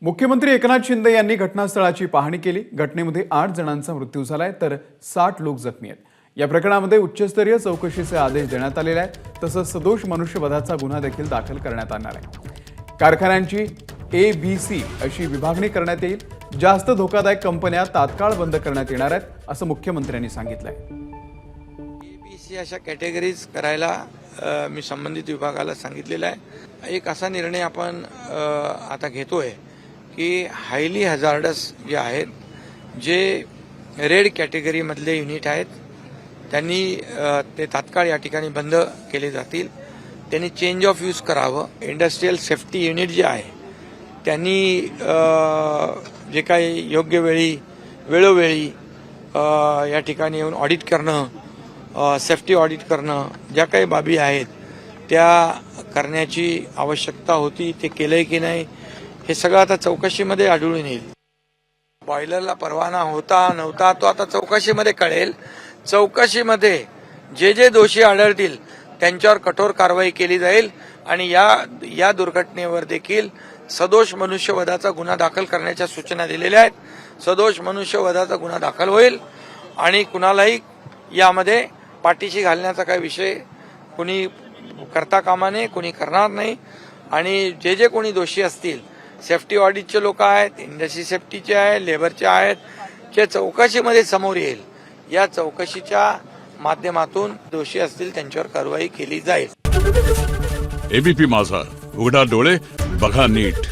मुख्यमंत्री एकनाथ शिंदे यांनी घटनास्थळाची पाहणी केली। घटनेमध्ये 8 जणांचा मृत्यू झालाय तर 60 लोक जखमी आहेत। या प्रकरणामध्ये उच्चस्तरीय चौकशीचे आदेश देण्यात आलेले आहेत। तसंच सदोष मनुष्यवधाचा गुन्हा देखील दाखल करण्यात येणार आहे। कारखान्यांची ABC अशी विभागणी करण्यात येईल। जास्त धोकादायक कंपन्या तात्काळ बंद करण्यात येणार आहेत असं मुख्यमंत्र्यांनी सांगितलंय। ABC अशा कॅटेगरीज करायला मी संबंधित विभागाला सांगितलेला आहे। एक असा निर्णय आपण आता घेतोय की हायली हजार्डस जे आहेत, जे रेड कॅटेगरी मधले युनिट आहेत, त्यांनी ते तात्काळ या ठिकाणी बंद केले जातील। त्यांनी चेंज ऑफ यूज करावं। इंडस्ट्रियल सेफ्टी युनिट जे आहे त्यांनी जे काही योग्य वेळोवेळी या ठिकाणी येऊन ऑडिट करणं, सेफ्टी ऑडिट करणं, ज्या काही बाबी आहेत त्या करण्याची आवश्यकता होती, ते केलंय की नाही हे सगळं आता चौकशीमध्ये आढळून येईल। बॉयलरला परवाना होता नव्हता तो आता चौकशीमध्ये कळेल। चौकशीमध्ये जे दोषी आढळतील त्यांच्यावर कठोर कारवाई केली जाईल आणि या दुर्घटनेवर देखील सदोष मनुष्यवधाचा गुन्हा दाखल करण्याच्या सूचना दिलेल्या आहेत। सदोष मनुष्यवधाचा गुन्हा दाखल होईल आणि कुणालाही यामध्ये पाठीशी घालण्याचा काही विषय कोणी करता कामा नये, कोणी करणार नाही। आणि जे कोणी दोषी असतील, सेफ्टी ऑडिटचे लोक आहेत, इंडस्ट्री सेफ्टीचे आहेत, लेबरचे आहेत, जे चौकशीमध्ये समोर येईल। या चौकशीच्या माध्यमातून दोषी असतील त्यांच्यावर कारवाई केली जाईल। एबीपी माझा, उघडा डोळे बघा नीट।